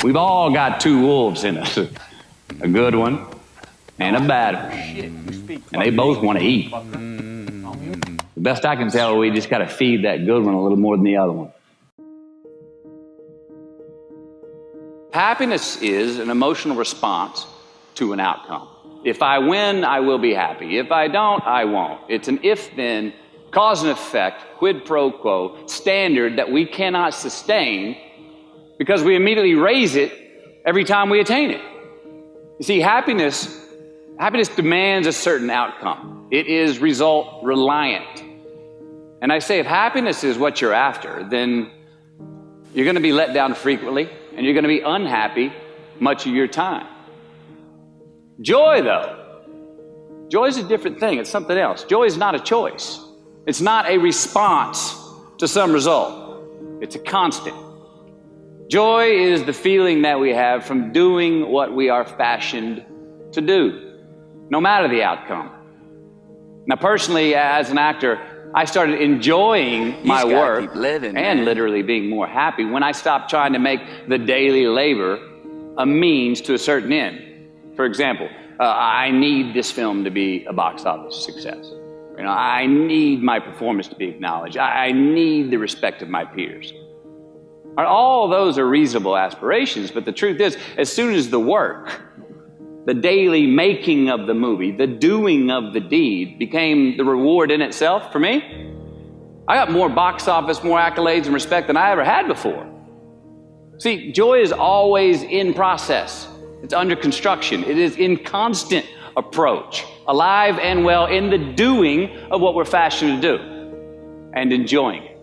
We've all got two wolves in us, a good one and a bad one, and they both want to eat. The best I can tell, we just got to feed that good one a little more than the other one. Happiness is an emotional response to an outcome. If I win, I will be happy. If I don't, I won't. It's an if-then, cause and effect, quid pro quo standard that we cannot sustain because we immediately raise it every time we attain it. You see, happiness demands a certain outcome. It is result reliant. And I say, if happiness is what you're after, then you're going to be let down frequently, and you're going to be unhappy much of your time. Joy, though, joy is a different thing. It's something else. Joy is not a choice. It's not a response to some result. It's a constant. Joy is the feeling that we have from doing what we are fashioned to do, no matter the outcome. Now, personally, as an actor, I started enjoying my work and literally being more happy when I stopped trying to make the daily labor a means to a certain end. For example, I need this film to be a box office success. I need my performance to be acknowledged. I need the respect of my peers. All those are reasonable aspirations, but the truth is, as soon as the work, the daily making of the movie, the doing of the deed became the reward in itself for me, I got more box office, more accolades and respect than I ever had before. See, joy is always in process. It's under construction. It is in constant approach, alive and well in the doing of what we're fashioned to do and enjoying it.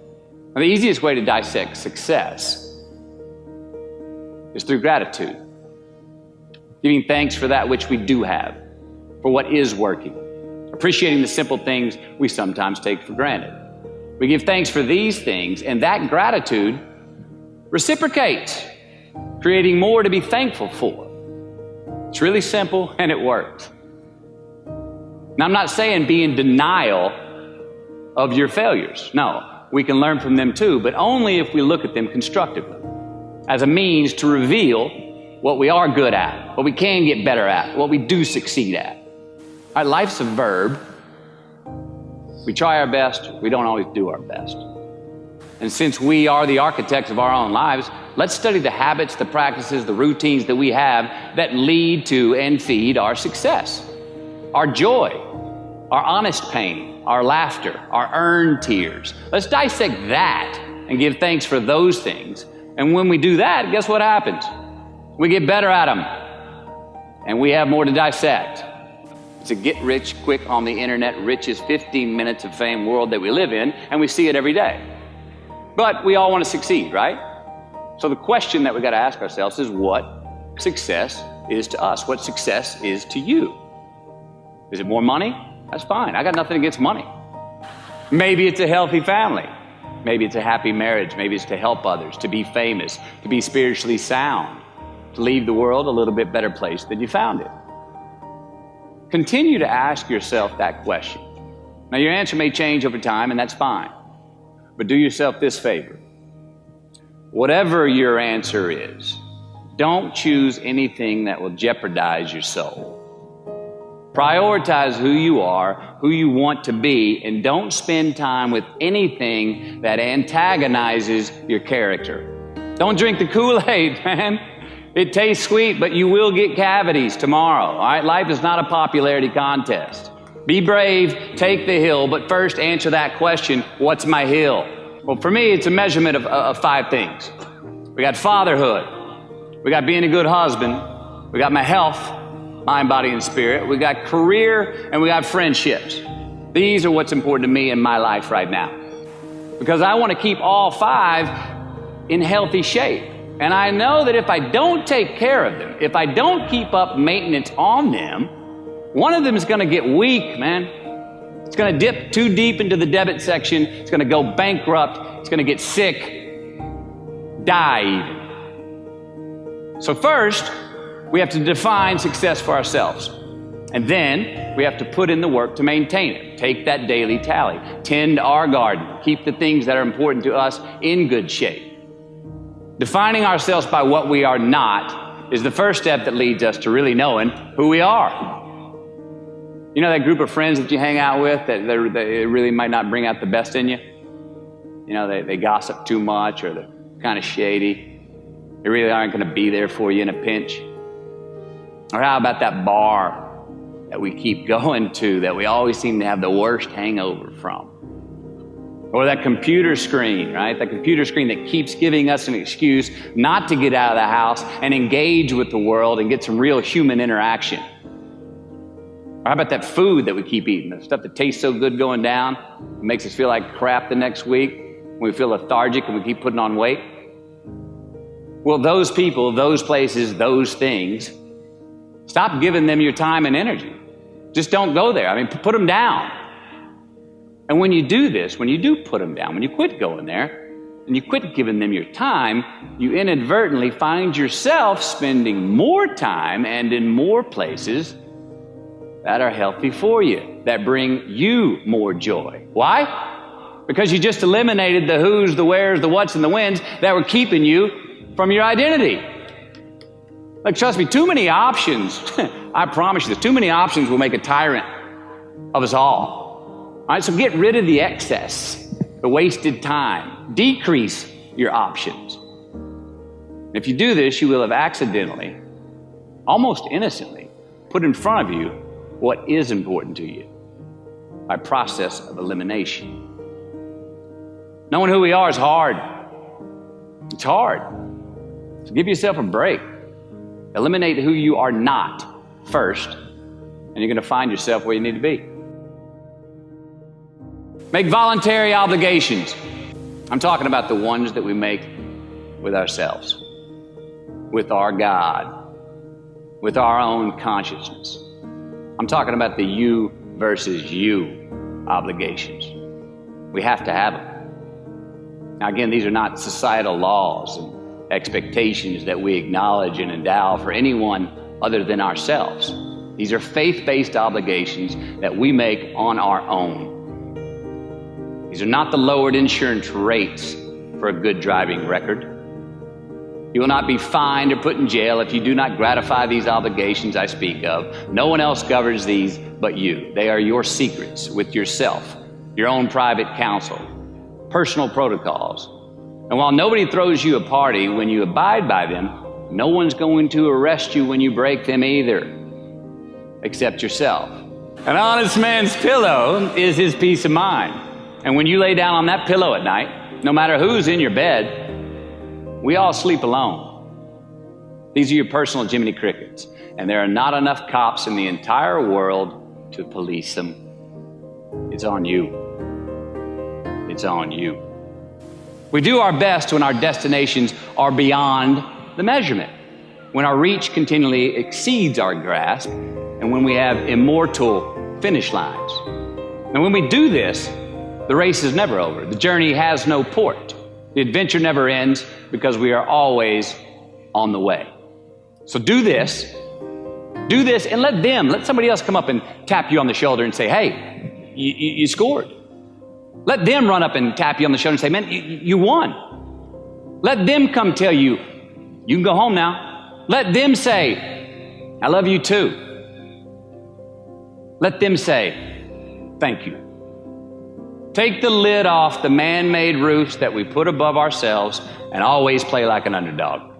Now, the easiest way to dissect success is through gratitude. Giving thanks for that which we do have, for what is working. Appreciating the simple things we sometimes take for granted. We give thanks for these things, and that gratitude reciprocates, creating more to be thankful for. It's really simple, and it works. Now, I'm not saying be in denial of your failures. No, we can learn from them too, but only if we look at them constructively, as a means to reveal what we are good at, what we can get better at, what we do succeed at. All right, life's a verb. We try our best, we don't always do our best. And since we are the architects of our own lives, let's study the habits, the practices, the routines that we have that lead to and feed our success, our joy, our honest pain, our laughter, our earned tears. Let's dissect that and give thanks for those things. And when we do that, guess what happens? We get better at them, and we have more to dissect. It's a get-rich-quick on the internet, richest 15 minutes of fame world that we live in, and we see it every day. But we all want to succeed, right? So the question that we got to ask ourselves is what success is to us, what success is to you. Is it more money? That's fine. I got nothing against money. Maybe it's a healthy family. Maybe it's a happy marriage. Maybe it's to help others, to be famous, to be spiritually sound, to leave the world a little bit better place than you found it. Continue to ask yourself that question. Now, your answer may change over time, and that's fine. But do yourself this favor. Whatever your answer is, don't choose anything that will jeopardize your soul. Prioritize who you are, who you want to be, and don't spend time with anything that antagonizes your character. Don't drink the Kool-Aid, man. It tastes sweet, but you will get cavities tomorrow, all right? Life is not a popularity contest. Be brave, take the hill, but first answer that question, what's my hill? Well, for me, it's a measurement of 5 things. We got fatherhood. We got being a good husband. We got my health, mind, body, and spirit. We got career, and we got friendships. These are what's important to me in my life right now. Because I want to keep all 5 in healthy shape. And I know that if I don't take care of them, if I don't keep up maintenance on them, one of them is going to get weak, man. It's going to dip too deep into the debit section. It's going to go bankrupt. It's going to get sick, die even. So first, we have to define success for ourselves. And then we have to put in the work to maintain it. Take that daily tally. Tend our garden. Keep the things that are important to us in good shape. Defining ourselves by what we are not is the first step that leads us to really knowing who we are. You know that group of friends that you hang out with that they really might not bring out the best in you? You know, they gossip too much, or they're kind of shady. They really aren't going to be there for you in a pinch. Or how about that bar that we keep going to that we always seem to have the worst hangover from? Or that computer screen, right? That computer screen that keeps giving us an excuse not to get out of the house and engage with the world and get some real human interaction. Or how about that food that we keep eating, the stuff that tastes so good going down, it makes us feel like crap the next week, we feel lethargic and we keep putting on weight? Well, those people, those places, those things, stop giving them your time and energy. Just don't go there. I mean, put them down. And when you do this, when you do put them down, when you quit going there, and you quit giving them your time, you inadvertently find yourself spending more time and in more places that are healthy for you, that bring you more joy. Why? Because you just eliminated the who's, the where's, the what's, and the when's that were keeping you from your identity. Like, trust me, too many options, I promise you, too many options will make a tyrant of us all. All right, so get rid of the excess, the wasted time. Decrease your options. If you do this, you will have accidentally, almost innocently, put in front of you what is important to you by process of elimination. Knowing who we are is hard. It's hard. So give yourself a break. Eliminate who you are not first, and you're going to find yourself where you need to be. Make voluntary obligations. I'm talking about the ones that we make with ourselves, with our God, with our own consciousness. I'm talking about the you versus you obligations. We have to have them. Now again, these are not societal laws and expectations that we acknowledge and endow for anyone other than ourselves. These are faith-based obligations that we make on our own. These are not the lowered insurance rates for a good driving record. You will not be fined or put in jail if you do not gratify these obligations I speak of. No one else governs these but you. They are your secrets with yourself, your own private counsel, personal protocols. And while nobody throws you a party when you abide by them, no one's going to arrest you when you break them either, except yourself. An honest man's pillow is his peace of mind. And when you lay down on that pillow at night, no matter who's in your bed, we all sleep alone. These are your personal Jiminy Crickets, and there are not enough cops in the entire world to police them. It's on you. It's on you. We do our best when our destinations are beyond the measurement, when our reach continually exceeds our grasp, and when we have immortal finish lines. And when we do this, the race is never over. The journey has no port. The adventure never ends because we are always on the way. So do this, and let somebody else come up and tap you on the shoulder and say, hey, you scored. Let them run up and tap you on the shoulder and say, man, you won. Let them come tell you, you can go home now. Let them say, I love you too. Let them say, thank you. Take the lid off the man-made roofs that we put above ourselves and always play like an underdog.